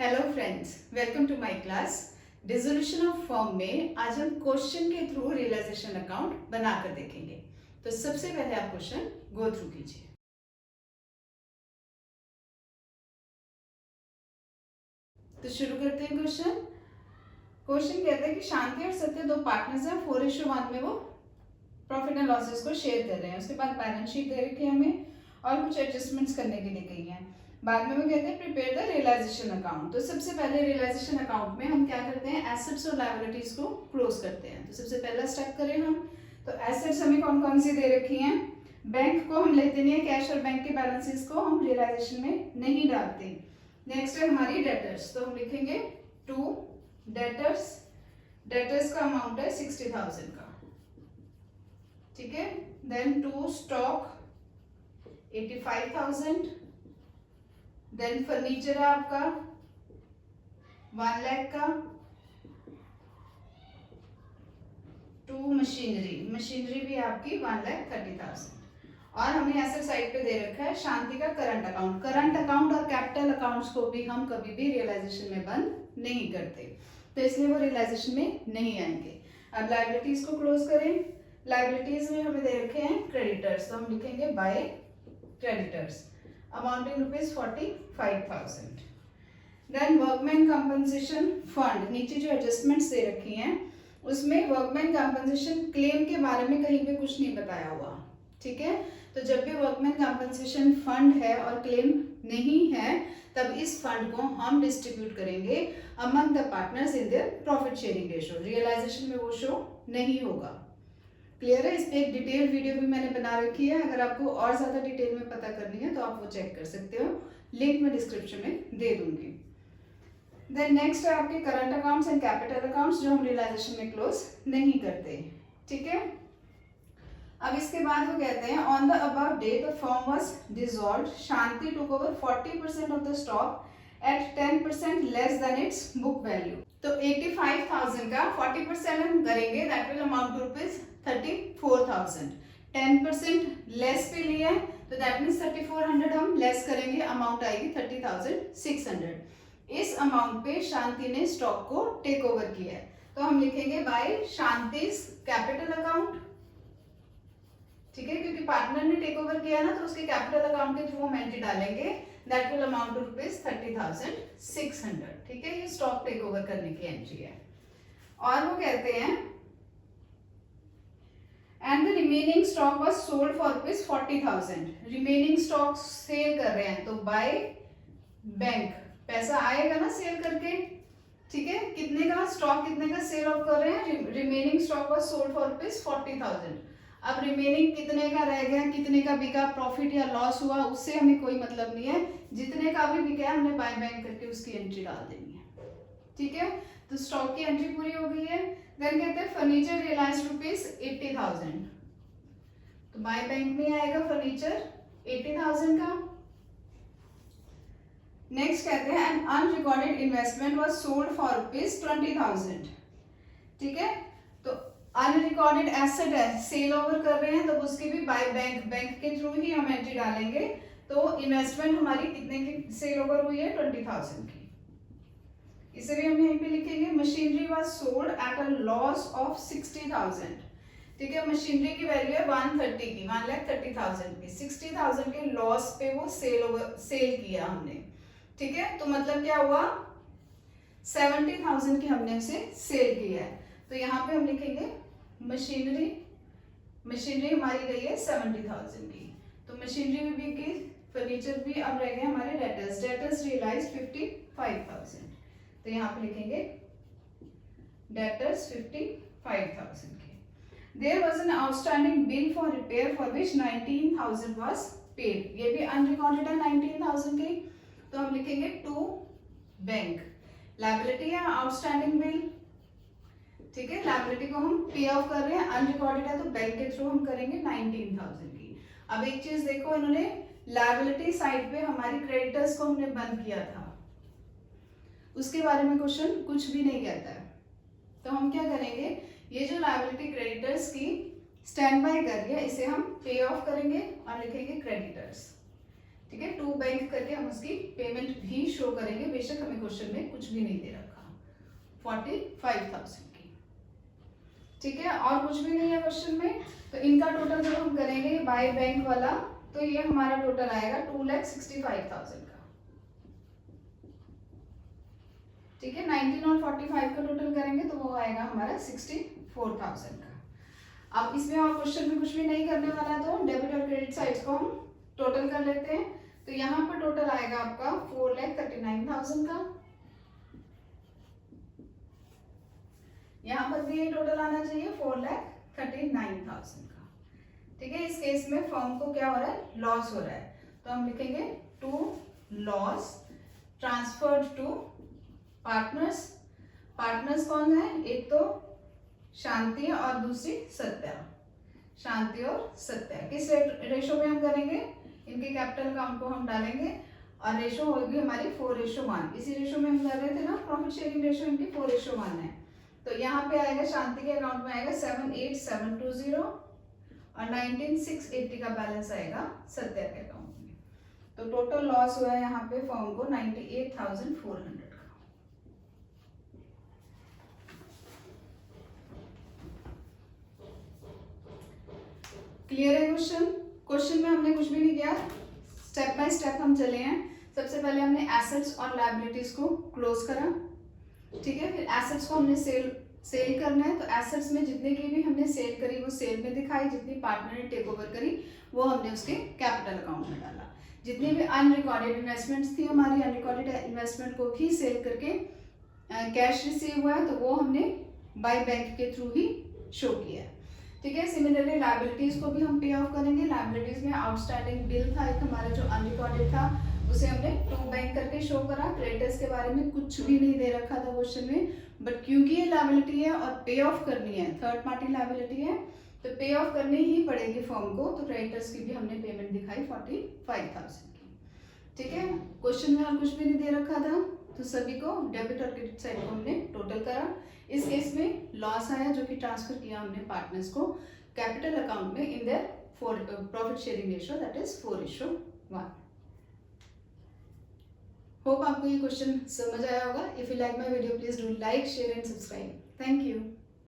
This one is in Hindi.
Hello friends, welcome to my class. Dissolution of firm में आज हम क्वेश्चन के थ्रू रियलाइजेशन अकाउंट बनाकर देखेंगे। तो सबसे पहले आप क्वेश्चन गो थ्रू कीजिए। तो शुरू करते हैं क्वेश्चन। क्वेश्चन कहता है कि शांति और सत्य दो पार्टनर्स हैं, 4:1 में वो प्रॉफिट एंड लॉसेस को शेयर कर रहे हैं। उसके बाद बैलेंस शीट दे रखी है हमें और कुछ एडजस्टमेंट्स करने के लिए कही है। बाद में वो कहते हैं प्रिपेयर द रियलाइजेशन अकाउंट। तो सबसे पहले रियलाइजेशन अकाउंट में हम क्या करते हैं, एसेट्स और लायबिलिटीज को क्लोज करते हैं। तो सबसे पहला स्टेप करें हम, तो एसेट्स हमें कौन कौन सी दे रखी हैं। बैंक को हम लेते नहीं है, कैश और बैंक के बैलेंसेस को हम रियलाइजेशन में नहीं डालते। नेक्स्ट है हमारी डेटर्स, तो हम लिखेंगे टू डेटर्स। डेटर्स का अमाउंट है 60,000 का, ठीक है। Then to stock 85,000। Then furniture है आपका 1 लाख का। टू मशीनरी भी आपकी 1,30,000। और हमें एसेट साइड पे दे रखा है शांति का करंट अकाउंट। करंट अकाउंट और कैपिटल अकाउंट्स को भी हम कभी भी रियलाइजेशन में बंद नहीं करते, तो इसलिए वो रियलाइजेशन में नहीं आएंगे। अब लायबिलिटीज को क्लोज करें। लायबिलिटीज में हमें दे रखे हैं क्रेडिटर्स, तो हम लिखेंगे by creditors amounting rupees 45,000। Then workman compensation fund, नीचे जो एडजस्टमेंट्स दे रखी हैं उसमें वर्कमैन कंपनसेशन क्लेम के बारे में कहीं पे कुछ नहीं बताया हुआ, ठीक है। तो जब भी वर्कमैन कंपनसेशन फंड है और क्लेम नहीं है, तब इस फंड को हम डिस्ट्रीब्यूट करेंगे among the partners in their profit sharing ratio. Realisation में वो शो नहीं होगा। क्लियर है। इस पे एक डिटेल वीडियो भी मैंने बना रखी है, अगर आपको और ज्यादा डिटेल में पता करनी है तो आप वो चेक कर सकते हो, लिंक मैं डिस्क्रिप्शन में दे दूंगी। देन नेक्स्ट है आपके current accounts and capital accounts, जो हम रियलाइजेशन में क्लोज नहीं करते, ठीक है। अब इसके बाद वो कहते हैं on the above day the firm was dissolved, Shanti took over 40% of the stock at 10% less than its book value. तो 85,000 का 40% हम करेंगे, that will amount to rupees 34,000। 10% लेस पे लिया है, तो दैट मीन्स 3400 हम लेस करेंगे, अमाउंट आएगी 30,600। इस अमाउंट पे शांति ने स्टॉक को टेक ओवर किया है, तो हम लिखेंगे बाय शांति's कैपिटल अकाउंट, ठीक है, क्योंकि पार्टनर ने टेक ओवर किया ना, तो उसके कैपिटल अकाउंट के थ्रू हम एंट्री डालेंगे, that will amount to rupees 30,600, ठीक है। ये स्टॉक टेक ओवर करने की एंट्री है। और वो कहते हैं and the remaining stock was sold for rupees 40,000। Remaining stock sale कर रहे हैं, तो बाय बैंक, पैसा आएगा ना सेल करके, ठीक है। कितने का स्टॉक, कितने का सेल ऑफ कर रहे हैं, remaining stock was sold for rupees 40,000। अब रिमेनिंग कितने का रह गया, कितने का बिका, प्रॉफिट या लॉस हुआ, उससे हमें कोई मतलब नहीं है। जितने का भी बिका है हमने बाय बैंक करके उसकी एंट्री डाल देनी है, ठीक है। तो स्टॉक की एंट्री पूरी हो गई है। देन कहते हैं फर्नीचर रियलाइज रुपीज 80,000, तो बाय बैंक में आएगा फर्नीचर 80,000 का। नेक्स्ट कहते हैं an unrecorded investment was sold for rupees 20,000, ठीक है। तो अनरिकॉर्डेड एसेट है, सेल ओवर कर रहे हैं, तो उसकी भी बाय बैंक, बैंक के थ्रू ही हम एंट्री डालेंगे। तो इन्वेस्टमेंट हमारी कितने की सेल ओवर हुई है, 20,000 की, इसे भी हम यहीं पे लिखेंगे। Machinery was sold at a loss of 60,000, ठीक है। मशीनरी की वैल्यू है 130 की, 1,30,000 की, 60,000 के लॉस पे वो सेल किया हमने, ठीक है। तो मतलब क्या हुआ, 70,000 की हमने उसे सेल किया है, तो यहाँ पे हम लिखेंगे मशीनरी हमारी गई है 70,000 की, तो मशीनरी भी की, फर्नीचर भी। अब रह गए हमारे डेटर्स रियलाइज 55,000, तो यहाँ पे लिखेंगे डेटर्स 55,000 के। There was an outstanding bill for repair for which 19,000 was paid, ये भी अनरिकॉर्डेड है 19,000 की, तो हम लिखेंगे टू बैंक। लायबिलिटी है आउटस्टैंडिंग बिल, ठीक है। लायबिलिटी को हम पे ऑफ कर रहे हैं, अनरिकॉर्डेड है तो बैंक के थ्रू हम करेंगे 19,000 की। अब एक चीज देखो, इन्होंने लायबिलिटी साइड पे हमारी क्रेडिटर्स को हमने बंद किया था, उसके बारे में क्वेश्चन कुछ भी नहीं कहता है, तो हम क्या करेंगे, ये जो लायबिलिटी क्रेडिटर्स की स्टैंड बाय कर रही है, इसे हम पे ऑफ करेंगे और लिखेंगे क्रेडिटर्स, ठीक है, टू बैंक करके हम उसकी पेमेंट भी शो करेंगे, बेशक हमें क्वेश्चन में कुछ भी नहीं दे रखा, 45,000 की। ठीक है, और कुछ भी नहीं है क्वेश्चन में। तो इनका टोटल जब हम करेंगे बाय बैंक वाला, तो ये हमारा टोटल आएगा 2,65,000 का। ठीक है, 19 और 45 का टोटल करेंगे तो वो आएगा हमारा 64,000 का। अब इसमें और क्वेश्चन में कुछ भी नहीं करने वाला है, तो डेबिट और क्रेडिट साइड को हम टोटल कर लेते हैं। तो यहाँ पर टोटल आएगा आपका 4,39,000 का। यहाँ पर भी ये टोटल आना चाहिए 4,39,000 का। ठीक है, इस केस में फर्म को क्या हो रहा है, लॉस हो रहा है, तो हम लिखेंगे to loss transferred to partners. Partners कौन है, एक तो शांति और दूसरी सत्या। शांति और सत्या किस रेशो में हम करेंगे, इनके कैपिटल अकाउंट को हम डालेंगे और रेशो होगी हमारी 4:1। इसी रेशो में हम कर रहे थे ना, प्रॉफिट शेयरिंग रेशो इनकी 4:1 है। तो यहाँ पे आएगा शांति के अकाउंट में आएगा 78,720 और 19,680 का बैलेंस आएगा सत्या के अकाउंट में। तो टोटल लॉस हुआ है यहाँ पे फर्म को 98,400 का। क्लियर है क्वेश्चन? क्वेश्चन में हमने कुछ भी नहीं किया, स्टेप बाय स्टेप हम चले हैं। सबसे पहले हमने एसेट्स और लायबिलिटीज को क्लोज करा। ठीक है, फिर एसेट्स को हमने सेल करना है, तो एसेट्स में जितने की भी हमने सेल करी वो सेल में दिखाई, जितनी पार्टनर ने टेक ओवर करी वो हमने उसके कैपिटल अकाउंट में डाला। जितनी भी अनरिकॉर्डेड इन्वेस्टमेंट्स थी हमारी, अनरिकॉर्डेड इन्वेस्टमेंट को भी सेल करके कैश रिसीव हुआ है, तो वो हमने बाय बैंक के थ्रू ही शो किया है। ठीक है, सिमिलरली लायबिलिटीज को भी हम पे ऑफ करेंगे। लायबिलिटीज में आउटस्टैंडिंग बिल था एक हमारा जो अनरिकॉर्डेड था, उसे हमने टू बैंक करके शो करा। क्रेडिटर्स के बारे में कुछ भी नहीं दे रखा था क्वेश्चन में, बट क्योंकि ये लायबिलिटी है और पे ऑफ करनी है, थर्ड पार्टी लायबिलिटी है, तो पे ऑफ करनी ही पड़ेगी फर्म को, तो क्रेडिटर्स की भी हमने पेमेंट दिखाई 45,000 की। ठीक है, क्वेश्चन में और कुछ भी नहीं दे रखा था, तो सभी को डेबिट और क्रेडिट साइड को हमने टोटल करा। इस केस में लॉस आया जो कि ट्रांसफर किया हमने पार्टनर्स को कैपिटल अकाउंट में इन their profit sharing ratio, that is 4:1। Hope आपको ये क्वेश्चन समझ आया होगा। If you like my video please do like, share and subscribe. Thank you.